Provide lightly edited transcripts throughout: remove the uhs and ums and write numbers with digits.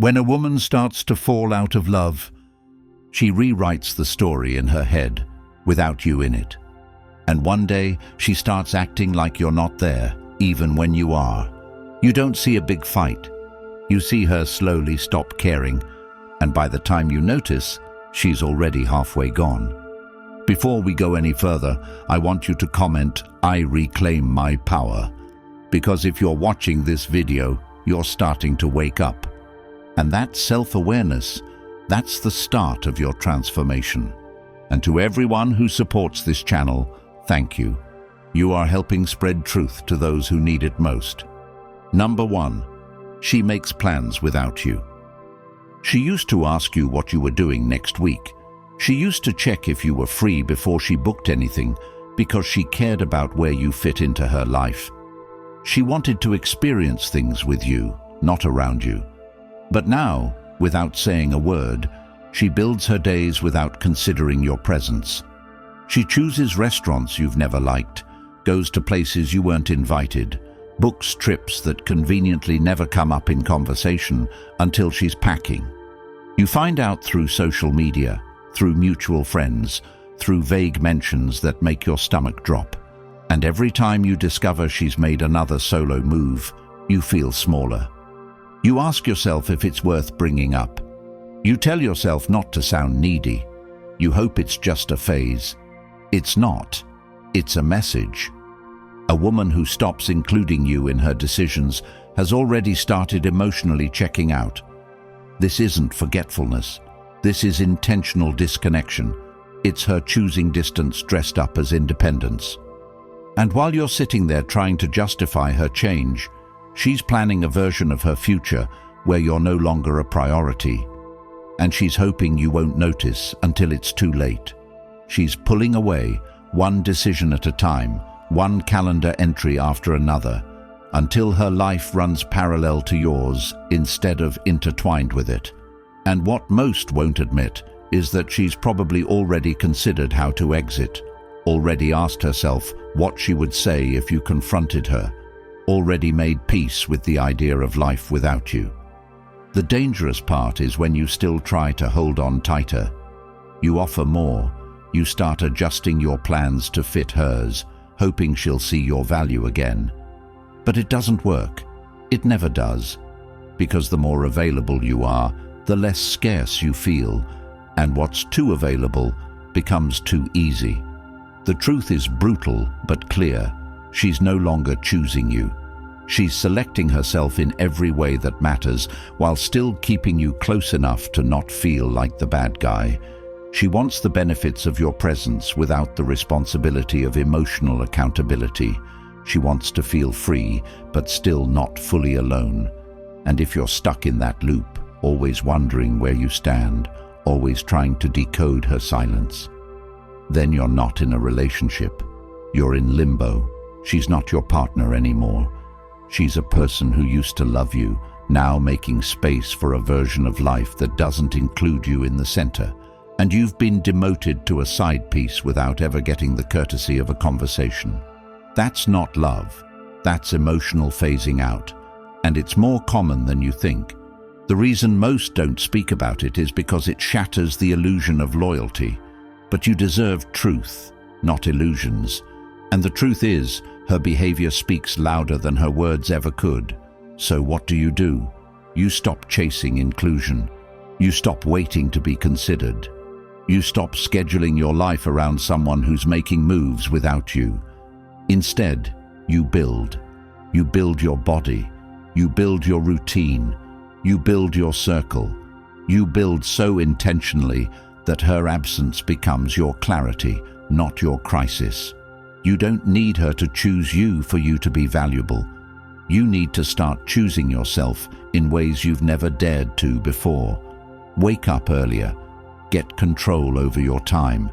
When a woman starts to fall out of love, she rewrites the story in her head without you in it. And one day, she starts acting like you're not there, even when you are. You don't see a big fight. You see her slowly stop caring, and by the time you notice, she's already halfway gone. Before we go any further, I want you to comment, "I reclaim my power," because if you're watching this video, you're starting to wake up. And that self-awareness, that's the start of your transformation. And to everyone who supports this channel, thank you. You are helping spread truth to those who need it most. Number 1. She makes plans without you. She used to ask you what you were doing next week. She used to check if you were free before she booked anything because she cared about where you fit into her life. She wanted to experience things with you, not around you. But now, without saying a word, she builds her days without considering your presence. She chooses restaurants you've never liked, goes to places you weren't invited, books trips that conveniently never come up in conversation until she's packing. You find out through social media, through mutual friends, through vague mentions that make your stomach drop. And every time you discover she's made another solo move, you feel smaller. You ask yourself if it's worth bringing up. You tell yourself not to sound needy. You hope it's just a phase. It's not. It's a message. A woman who stops including you in her decisions has already started emotionally checking out. This isn't forgetfulness. This is intentional disconnection. It's her choosing distance dressed up as independence. And while you're sitting there trying to justify her change, she's planning a version of her future where you're no longer a priority. And she's hoping you won't notice until it's too late. She's pulling away, one decision at a time, one calendar entry after another, until her life runs parallel to yours instead of intertwined with it. And what most won't admit is that she's probably already considered how to exit, already asked herself what she would say if you confronted her, already made peace with the idea of life without you. The dangerous part is when you still try to hold on tighter. You offer more. You start adjusting your plans to fit hers, hoping she'll see your value again. But it doesn't work. It never does. Because the more available you are, the less scarce you feel, and what's too available becomes too easy. The truth is brutal but clear. She's no longer choosing you. She's selecting herself in every way that matters, while still keeping you close enough to not feel like the bad guy. She wants the benefits of your presence without the responsibility of emotional accountability. She wants to feel free, but still not fully alone. And if you're stuck in that loop, always wondering where you stand, always trying to decode her silence, then you're not in a relationship. You're in limbo. She's not your partner anymore. She's a person who used to love you, now making space for a version of life that doesn't include you in the center. And you've been demoted to a side piece without ever getting the courtesy of a conversation. That's not love. That's emotional phasing out. And it's more common than you think. The reason most don't speak about it is because it shatters the illusion of loyalty. But you deserve truth, not illusions. And the truth is, her behavior speaks louder than her words ever could. So what do? You stop chasing inclusion. You stop waiting to be considered. You stop scheduling your life around someone who's making moves without you. Instead, you build. You build your body. You build your routine. You build your circle. You build so intentionally that her absence becomes your clarity, not your crisis. You don't need her to choose you for you to be valuable. You need to start choosing yourself in ways you've never dared to before. Wake up earlier. Get control over your time.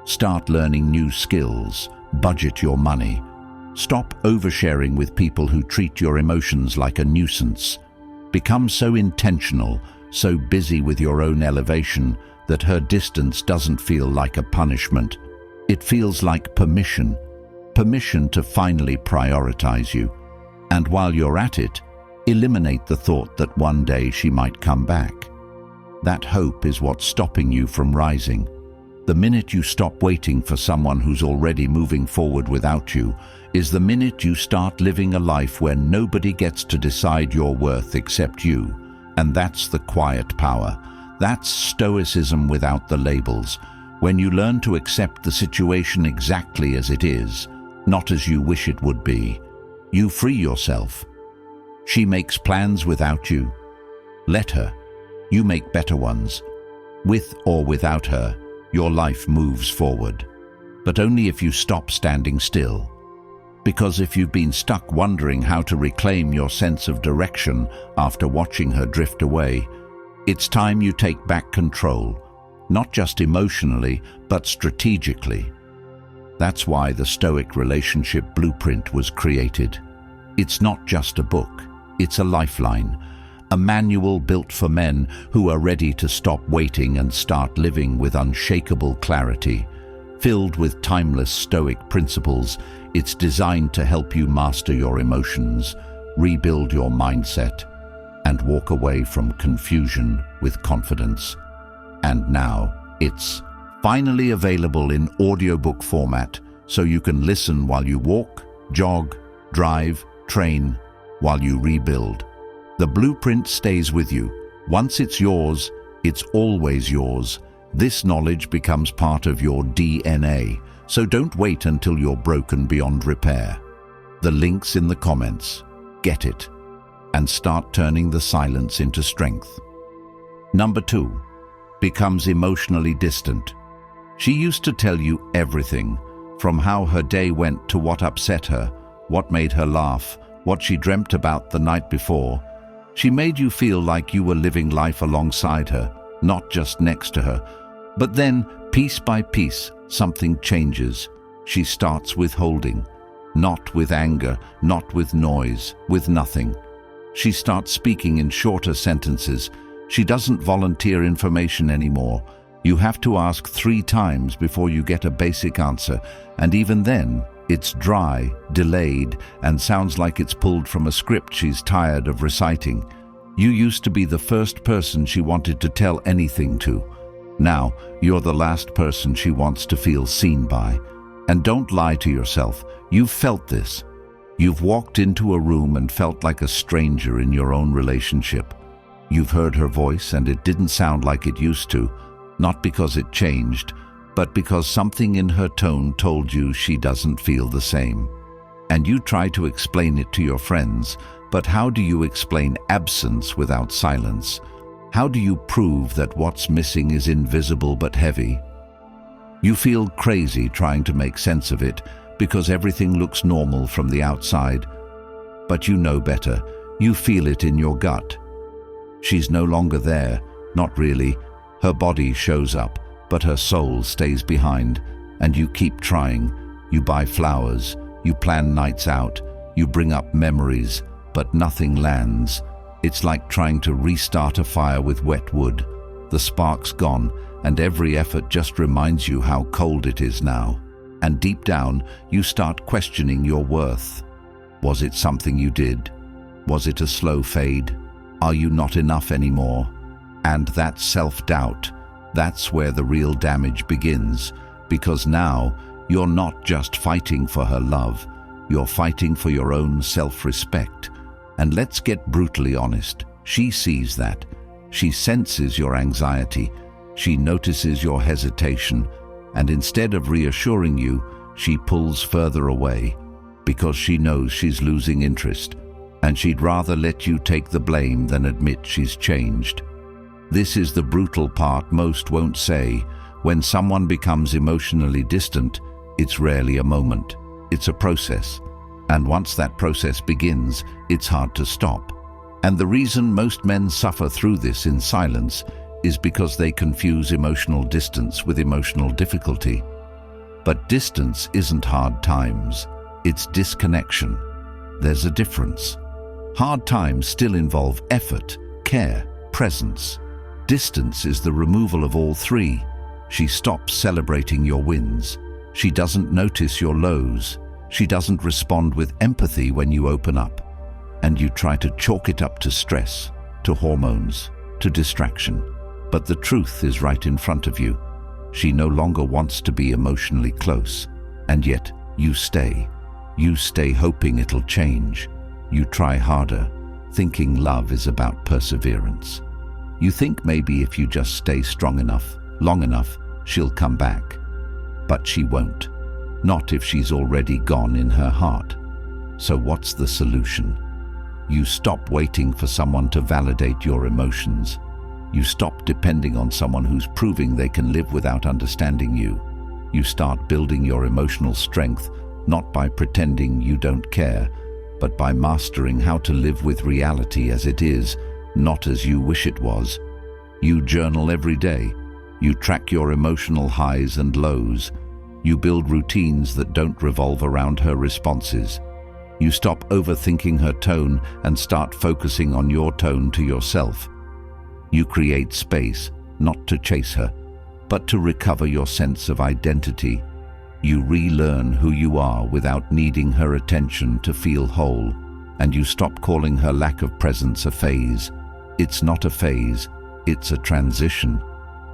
Start learning new skills. Budget your money. Stop oversharing with people who treat your emotions like a nuisance. Become so intentional, so busy with your own elevation, that her distance doesn't feel like a punishment. It feels like permission. Permission to finally prioritize you. And while you're at it, Eliminate the thought that one day she might come back. That hope is what's stopping you from rising. The minute you stop waiting for someone who's already moving forward without you is the minute you start living a life where nobody gets to decide your worth except you. And that's the quiet power. That's Stoicism without the labels. When you learn to accept the situation exactly as it is, not as you wish it would be, you free yourself. She makes plans without you. Let her. You make better ones. With or without her, your life moves forward. But only if you stop standing still. Because if you've been stuck wondering how to reclaim your sense of direction after watching her drift away, it's time you take back control, not just emotionally, but strategically. That's why the Stoic relationship blueprint was created. It's not just a book, it's a lifeline, a manual built for men who are ready to stop waiting and start living with unshakable clarity. Filled with timeless Stoic principles, it's designed to help you master your emotions, rebuild your mindset, and walk away from confusion with confidence. And now, it's finally available in audiobook format, so you can listen while you walk, jog, drive, train, while you rebuild. The blueprint stays with you. Once it's yours, it's always yours. This knowledge becomes part of your DNA, so don't wait until you're broken beyond repair. The link's in the comments. Get it, and start turning the silence into strength. Number 2, becomes emotionally distant. She used to tell you everything, from how her day went to what upset her, what made her laugh, what she dreamt about the night before. She made you feel like you were living life alongside her, not just next to her. But then, piece by piece, something changes. She starts withholding, not with anger, not with noise, with nothing. She starts speaking in shorter sentences. She doesn't volunteer information anymore. You have to ask 3 times before you get a basic answer, and even then, it's dry, delayed, and sounds like it's pulled from a script she's tired of reciting. You used to be the first person she wanted to tell anything to. Now, you're the last person she wants to feel seen by. And don't lie to yourself. You've felt this. You've walked into a room and felt like a stranger in your own relationship. You've heard her voice and it didn't sound like it used to, not because it changed, but because something in her tone told you she doesn't feel the same. And you try to explain it to your friends, but how do you explain absence without silence? How do you prove that what's missing is invisible but heavy? You feel crazy trying to make sense of it because everything looks normal from the outside. But you know better. You feel it in your gut. She's no longer there, not really. Her body shows up, but her soul stays behind, and you keep trying. You buy flowers, you plan nights out, you bring up memories, but nothing lands. It's like trying to restart a fire with wet wood. The spark's gone, and every effort just reminds you how cold it is now. And deep down, you start questioning your worth. Was it something you did? Was it a slow fade? Are you not enough anymore? And that self-doubt, that's where the real damage begins, because now you're not just fighting for her love, you're fighting for your own self-respect. And let's get brutally honest, she sees that. She senses your anxiety, she notices your hesitation, and instead of reassuring you, she pulls further away, because she knows she's losing interest, and she'd rather let you take the blame than admit she's changed. This is the brutal part most won't say. When someone becomes emotionally distant, it's rarely a moment. It's a process. And once that process begins, it's hard to stop. And the reason most men suffer through this in silence is because they confuse emotional distance with emotional difficulty. But distance isn't hard times. It's disconnection. There's a difference. Hard times still involve effort, care, presence. Distance is the removal of all three. She stops celebrating your wins. She doesn't notice your lows. She doesn't respond with empathy when you open up. and you try to chalk it up to stress, to hormones, to distraction. But the truth is right in front of you. She no longer wants to be emotionally close, and yet you stay. You stay hoping it'll change. You try harder, thinking love is about perseverance. You think maybe if you just stay strong enough, long enough, she'll come back. But she won't. Not if she's already gone in her heart. So what's the solution? You stop waiting for someone to validate your emotions. You stop depending on someone who's proving they can live without understanding you. You start building your emotional strength, not by pretending you don't care, but by mastering how to live with reality as it is, not as you wish it was. You journal every day. You track your emotional highs and lows. You build routines that don't revolve around her responses. You stop overthinking her tone and start focusing on your tone to yourself. You create space, not to chase her, but to recover your sense of identity. You relearn who you are without needing her attention to feel whole, and you stop calling her lack of presence a phase. It's not a phase, it's a transition.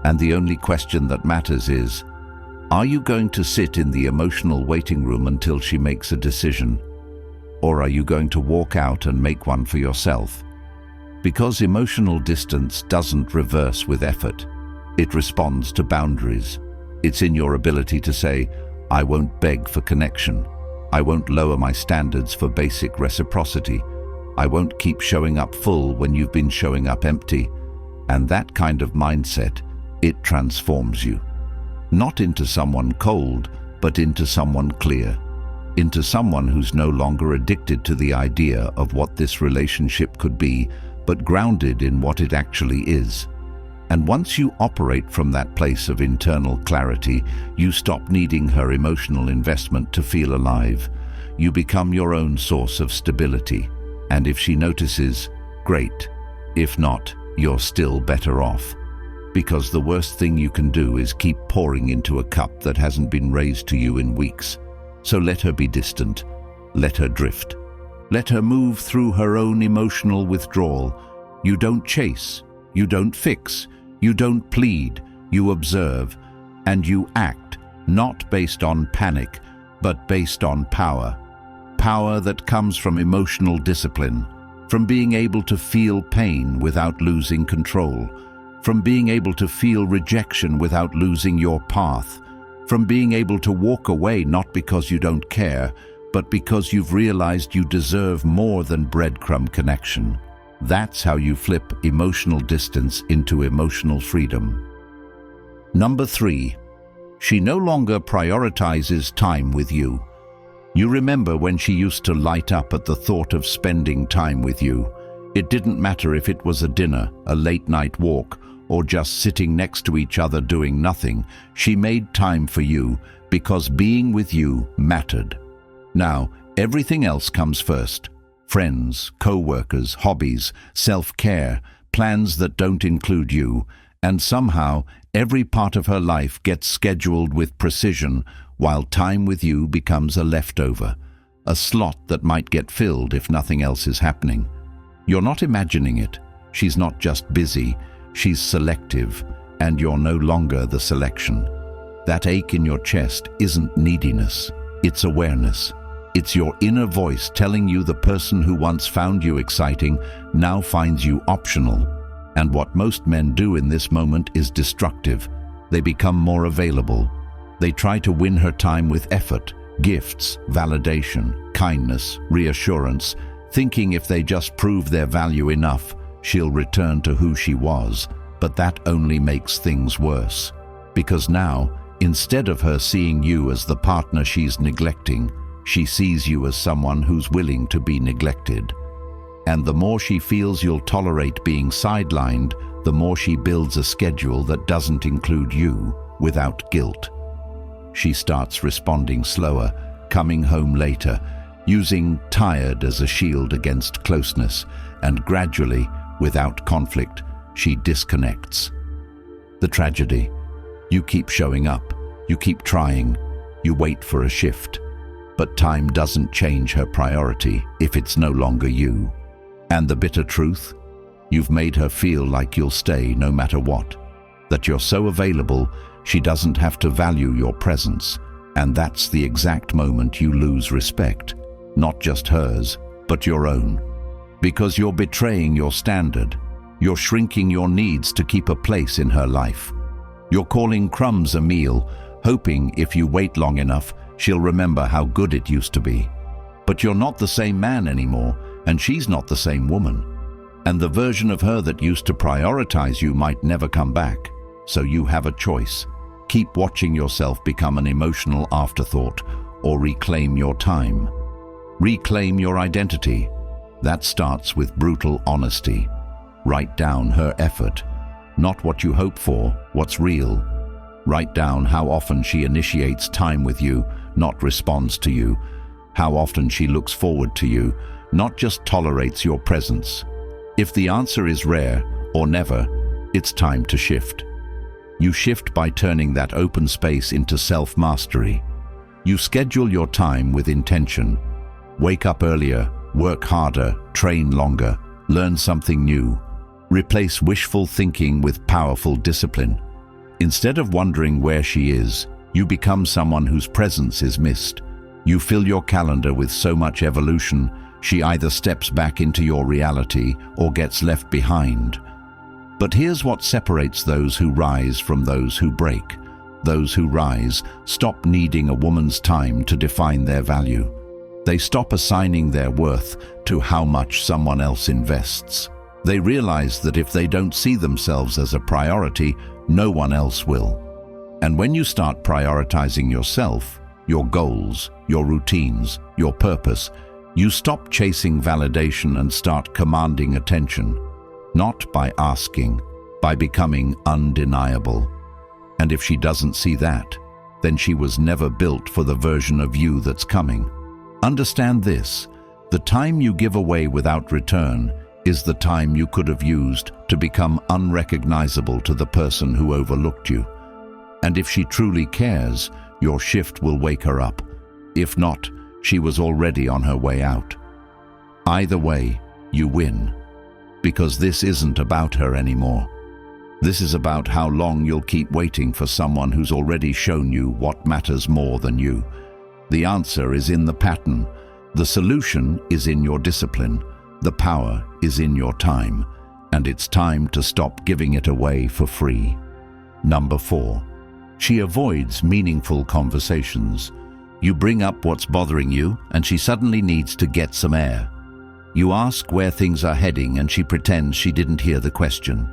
And the only question that matters is, are you going to sit in the emotional waiting room until she makes a decision? Or are you going to walk out and make one for yourself? Because emotional distance doesn't reverse with effort. It responds to boundaries. It's in your ability to say, I won't beg for connection. I won't lower my standards for basic reciprocity. I won't keep showing up full when you've been showing up empty. And that kind of mindset, it transforms you. Not into someone cold, but into someone clear. Into someone who's no longer addicted to the idea of what this relationship could be, but grounded in what it actually is. And once you operate from that place of internal clarity, you stop needing her emotional investment to feel alive. You become your own source of stability. And if she notices, great. If not, you're still better off. Because the worst thing you can do is keep pouring into a cup that hasn't been raised to you in weeks. So let her be distant. Let her drift. Let her move through her own emotional withdrawal. You don't chase. You don't fix. You don't plead. You observe. And you act, not based on panic, but based on power. Power that comes from emotional discipline, from being able to feel pain without losing control, from being able to feel rejection without losing your path, from being able to walk away not because you don't care, but because you've realized you deserve more than breadcrumb connection. That's how you flip emotional distance into emotional freedom. Number 3, she no longer prioritizes time with you. You remember when she used to light up at the thought of spending time with you. It didn't matter if it was a dinner, a late-night walk, or just sitting next to each other doing nothing. She made time for you because being with you mattered. Now, everything else comes first. Friends, co-workers, hobbies, self-care, plans that don't include you, and somehow every part of her life gets scheduled with precision while time with you becomes a leftover, a slot that might get filled if nothing else is happening. You're not imagining it. She's not just busy, she's selective, and you're no longer the selection. That ache in your chest isn't neediness, it's awareness. It's your inner voice telling you the person who once found you exciting now finds you optional. And what most men do in this moment is destructive. They become more available. They try to win her time with effort, gifts, validation, kindness, reassurance, thinking if they just prove their value enough, she'll return to who she was. But that only makes things worse. Because now, instead of her seeing you as the partner she's neglecting, she sees you as someone who's willing to be neglected. And the more she feels you'll tolerate being sidelined, the more she builds a schedule that doesn't include you without guilt. She starts responding slower, coming home later, using tired as a shield against closeness, and gradually, without conflict, she disconnects. The tragedy: you keep showing up, you keep trying, you wait for a shift. But time doesn't change her priority if it's no longer you. And the bitter truth? You've made her feel like you'll stay no matter what. That you're so available, she doesn't have to value your presence. And that's the exact moment you lose respect. Not just hers, but your own. Because you're betraying your standard. You're shrinking your needs to keep a place in her life. You're calling crumbs a meal, hoping if you wait long enough, she'll remember how good it used to be. But you're not the same man anymore, and she's not the same woman. And the version of her that used to prioritize you might never come back. So you have a choice. Keep watching yourself become an emotional afterthought, or reclaim your time. Reclaim your identity. That starts with brutal honesty. Write down her effort. Not what you hope for, what's real. Write down how often she initiates time with you, not responds to you. How often she looks forward to you, not just tolerates your presence. If the answer is rare or never, it's time to shift. You shift by turning that open space into self-mastery. You schedule your time with intention. Wake up earlier, work harder, train longer, learn something new. Replace wishful thinking with powerful discipline. Instead of wondering where she is, you become someone whose presence is missed. You fill your calendar with so much evolution, she either steps back into your reality or gets left behind. But here's what separates those who rise from those who break. Those who rise stop needing a woman's time to define their value. They stop assigning their worth to how much someone else invests. They realize that if they don't see themselves as a priority, no one else will. And when you start prioritizing yourself, your goals, your routines, your purpose, you stop chasing validation and start commanding attention. Not by asking, by becoming undeniable. And if she doesn't see that, then she was never built for the version of you that's coming. Understand this: the time you give away without return is the time you could have used to become unrecognizable to the person who overlooked you. And if she truly cares, your shift will wake her up. If not, she was already on her way out. Either way, you win. Because this isn't about her anymore. This is about how long you'll keep waiting for someone who's already shown you what matters more than you. The answer is in the pattern. The solution is in your discipline. The power is in your time. And it's time to stop giving it away for free. Number 4. She avoids meaningful conversations. You bring up what's bothering you, and she suddenly needs to get some air. You ask where things are heading, and she pretends she didn't hear the question.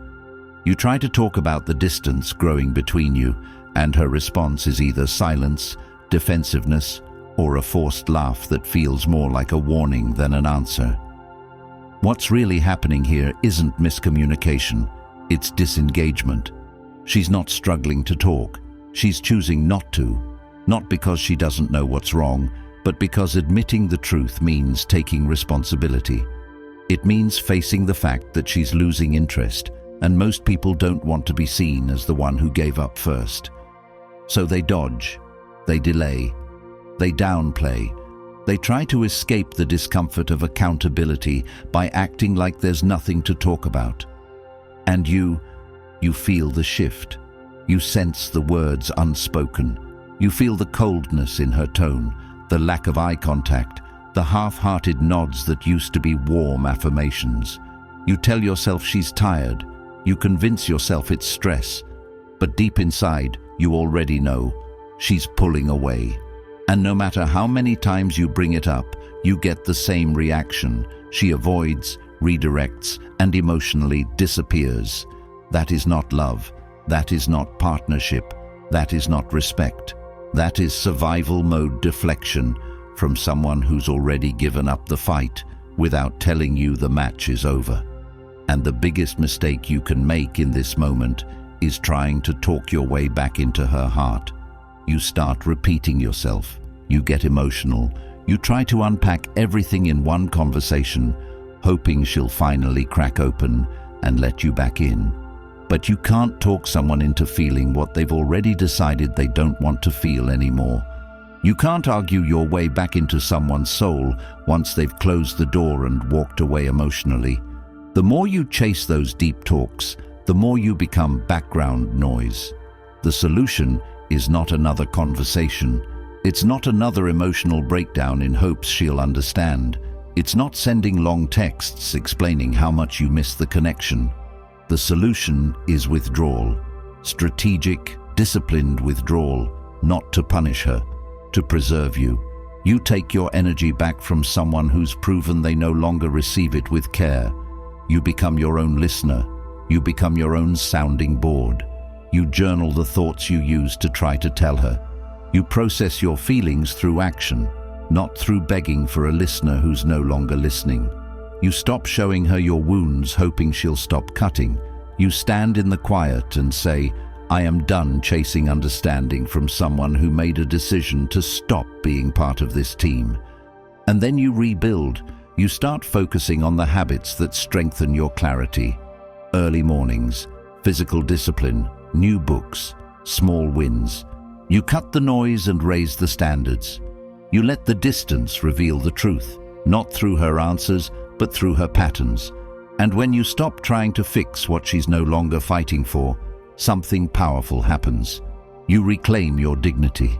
You try to talk about the distance growing between you, and her response is either silence, defensiveness, or a forced laugh that feels more like a warning than an answer. What's really happening here isn't miscommunication, it's disengagement. She's not struggling to talk, she's choosing not to. Not because she doesn't know what's wrong, but because admitting the truth means taking responsibility. It means facing the fact that she's losing interest, and most people don't want to be seen as the one who gave up first. So they dodge, they delay, they downplay, they try to escape the discomfort of accountability by acting like there's nothing to talk about. And you feel the shift. You sense the words unspoken. You feel the coldness in her tone, the lack of eye contact, the half-hearted nods that used to be warm affirmations. You tell yourself she's tired. You convince yourself it's stress. But deep inside, you already know she's pulling away. And no matter how many times you bring it up, you get the same reaction. She avoids, redirects, and emotionally disappears. That is not love. That is not partnership. That is not respect. That is survival mode deflection from someone who's already given up the fight without telling you the match is over. And the biggest mistake you can make in this moment is trying to talk your way back into her heart. You start repeating yourself. You get emotional. You try to unpack everything in one conversation, hoping she'll finally crack open and let you back in. But you can't talk someone into feeling what they've already decided they don't want to feel anymore. You can't argue your way back into someone's soul once they've closed the door and walked away emotionally. The more you chase those deep talks, the more you become background noise. The solution is not another conversation. It's not another emotional breakdown in hopes she'll understand. It's not sending long texts explaining how much you miss the connection. The solution is withdrawal. Strategic, disciplined withdrawal, not to punish her, to preserve you. You take your energy back from someone who's proven they no longer receive it with care. You become your own listener. You become your own sounding board. You journal the thoughts you use to try to tell her. You process your feelings through action, not through begging for a listener who's no longer listening. You stop showing her your wounds, hoping she'll stop cutting. You stand in the quiet and say, I am done chasing understanding from someone who made a decision to stop being part of this team. And then you rebuild. You start focusing on the habits that strengthen your clarity. Early mornings, physical discipline, new books, small wins. You cut the noise and raise the standards. You let the distance reveal the truth, not through her answers, but through her patterns. And when you stop trying to fix what she's no longer fighting for, something powerful happens. You reclaim your dignity.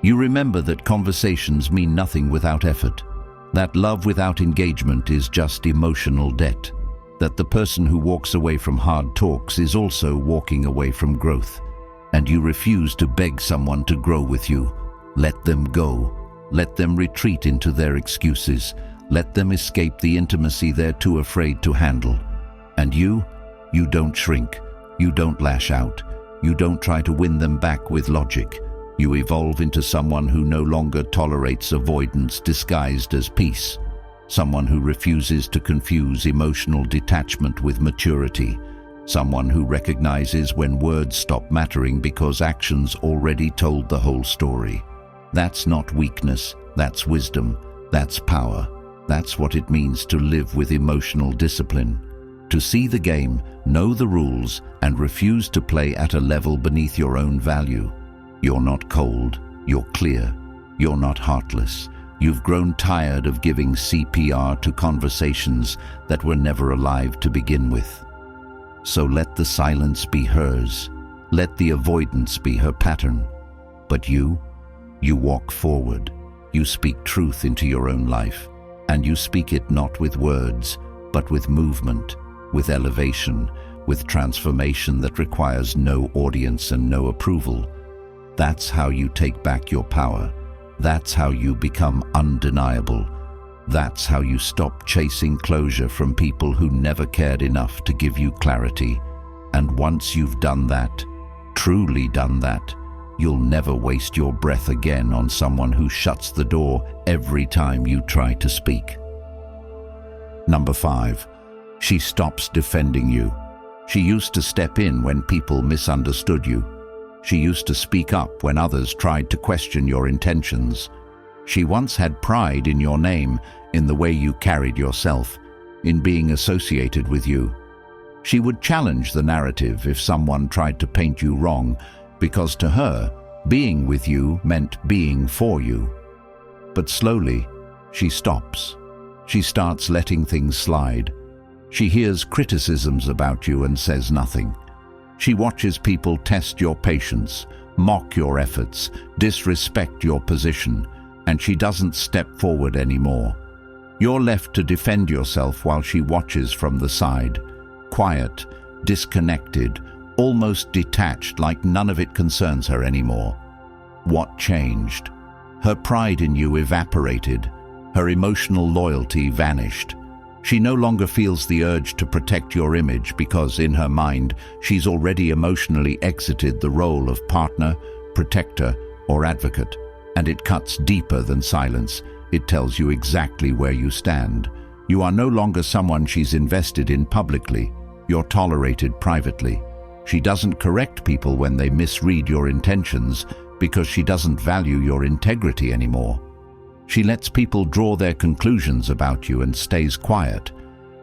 You remember that conversations mean nothing without effort, that love without engagement is just emotional debt, that the person who walks away from hard talks is also walking away from growth. And you refuse to beg someone to grow with you. Let them go. Let them retreat into their excuses. Let them escape the intimacy they're too afraid to handle. And you don't shrink. You don't lash out. You don't try to win them back with logic. You evolve into someone who no longer tolerates avoidance disguised as peace. Someone who refuses to confuse emotional detachment with maturity. Someone who recognizes when words stop mattering because actions already told the whole story. That's not weakness, that's wisdom, that's power. That's what it means to live with emotional discipline. To see the game, know the rules, and refuse to play at a level beneath your own value. You're not cold, you're clear. You're not heartless. You've grown tired of giving CPR to conversations that were never alive to begin with. So let the silence be hers. Let the avoidance be her pattern. But you walk forward. You speak truth into your own life. And you speak it not with words, but with movement, with elevation, with transformation that requires no audience and no approval. That's how you take back your power. That's how you become undeniable. That's how you stop chasing closure from people who never cared enough to give you clarity. And once you've done that, truly done that, you'll never waste your breath again on someone who shuts the door every time you try to speak. Number 5. She stops defending you. She used to step in when people misunderstood you. She used to speak up when others tried to question your intentions. She once had pride in your name, in the way you carried yourself, in being associated with you. She would challenge the narrative if someone tried to paint you wrong, because to her, being with you meant being for you. But slowly, she stops. She starts letting things slide. She hears criticisms about you and says nothing. She watches people test your patience, mock your efforts, disrespect your position, and she doesn't step forward anymore. You're left to defend yourself while she watches from the side, quiet, disconnected, almost detached, like none of it concerns her anymore. What changed? Her pride in you evaporated. Her emotional loyalty vanished. She no longer feels the urge to protect your image because, in her mind, she's already emotionally exited the role of partner, protector, or advocate. And it cuts deeper than silence. It tells you exactly where you stand. You are no longer someone she's invested in publicly. You're tolerated privately. She doesn't correct people when they misread your intentions because she doesn't value your integrity anymore. She lets people draw their conclusions about you and stays quiet,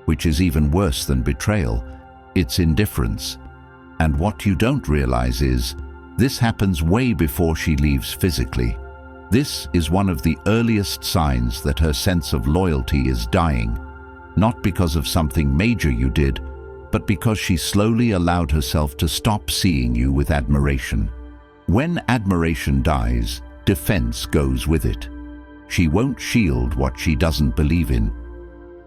which is even worse than betrayal. It's indifference. And what you don't realize is, this happens way before she leaves physically. This is one of the earliest signs that her sense of loyalty is dying, not because of something major you did, but because she slowly allowed herself to stop seeing you with admiration. When admiration dies, defense goes with it. She won't shield what she doesn't believe in,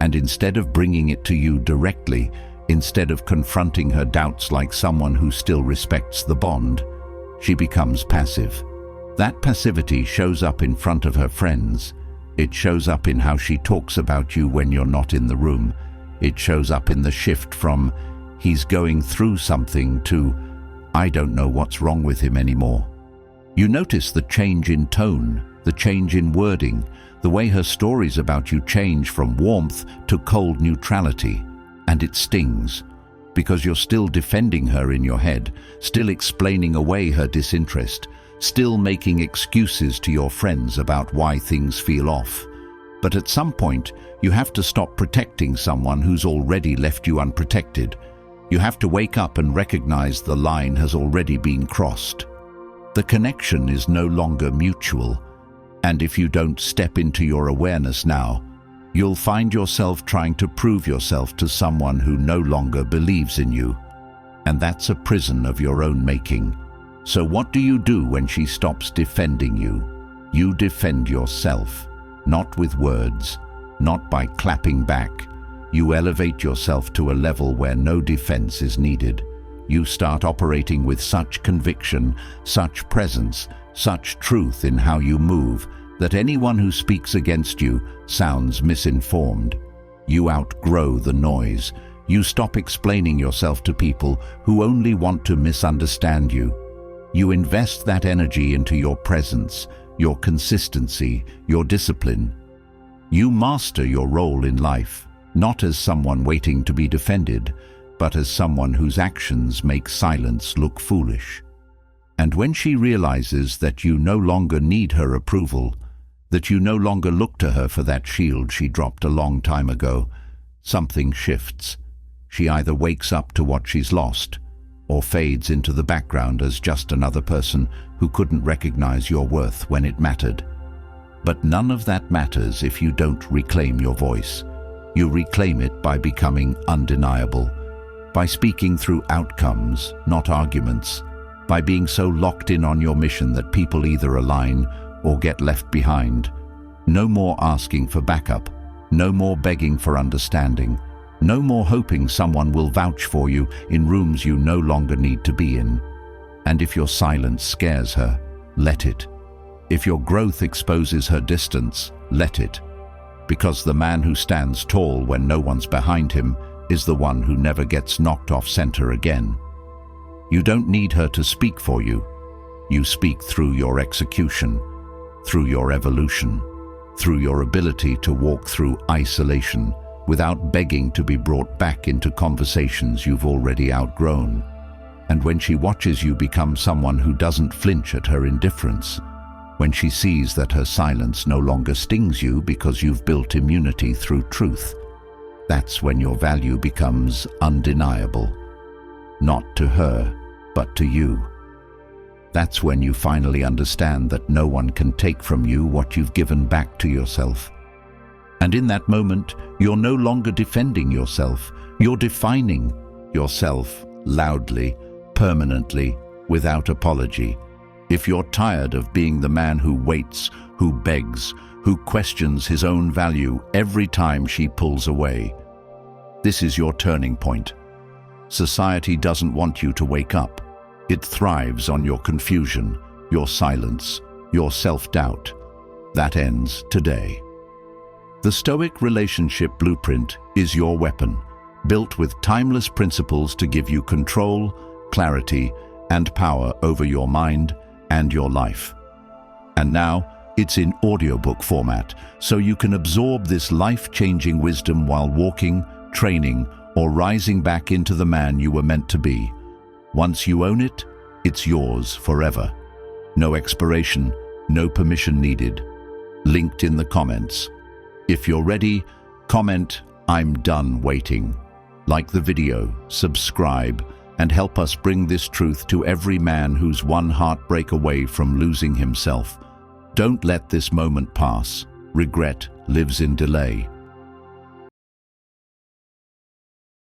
and instead of bringing it to you directly, instead of confronting her doubts like someone who still respects the bond, she becomes passive. That passivity shows up in front of her friends. It shows up in how she talks about you when you're not in the room. It shows up in the shift from, "He's going through something," to, "I don't know what's wrong with him anymore." You notice the change in tone, the change in wording, the way her stories about you change from warmth to cold neutrality, and it stings, because you're still defending her in your head, still explaining away her disinterest, still making excuses to your friends about why things feel off. But at some point, you have to stop protecting someone who's already left you unprotected. You have to wake up and recognize the line has already been crossed. The connection is no longer mutual, and if you don't step into your awareness now, you'll find yourself trying to prove yourself to someone who no longer believes in you. And that's a prison of your own making. So what do you do when she stops defending you? You defend yourself, not with words, not by clapping back. You elevate yourself to a level where no defense is needed. You start operating with such conviction, such presence, such truth in how you move, that anyone who speaks against you sounds misinformed. You outgrow the noise. You stop explaining yourself to people who only want to misunderstand you. You invest that energy into your presence, your consistency, your discipline. You master your role in life, not as someone waiting to be defended, but as someone whose actions make silence look foolish. And when she realizes that you no longer need her approval, that you no longer look to her for that shield she dropped a long time ago, something shifts. She either wakes up to what she's lost, or fades into the background as just another person who couldn't recognize your worth when it mattered. But none of that matters if you don't reclaim your voice. You reclaim it by becoming undeniable, by speaking through outcomes, not arguments, by being so locked in on your mission that people either align or get left behind. No more asking for backup, no more begging for understanding, no more hoping someone will vouch for you in rooms you no longer need to be in. And if your silence scares her, let it. If your growth exposes her distance, let it. Because the man who stands tall when no one's behind him is the one who never gets knocked off center again. You don't need her to speak for you. You speak through your execution, through your evolution, through your ability to walk through isolation without begging to be brought back into conversations you've already outgrown. And when she watches you become someone who doesn't flinch at her indifference, when she sees that her silence no longer stings you because you've built immunity through truth, that's when your value becomes undeniable. Not to her, but to you. That's when you finally understand that no one can take from you what you've given back to yourself. And in that moment, you're no longer defending yourself. You're defining yourself loudly, permanently, without apology. If you're tired of being the man who waits, who begs, who questions his own value every time she pulls away, this is your turning point. Society doesn't want you to wake up. It thrives on your confusion, your silence, your self-doubt. That ends today. The Stoic relationship blueprint is your weapon, built with timeless principles to give you control, clarity, and power over your mind and your life. And now, it's in audiobook format, so you can absorb this life-changing wisdom while walking, training, or rising back into the man you were meant to be. Once you own it, it's yours forever. No expiration, no permission needed. Linked in the comments. If you're ready, comment, "I'm done waiting." Like the video, subscribe, and help us bring this truth to every man who's one heartbreak away from losing himself. Don't let this moment pass. Regret lives in delay.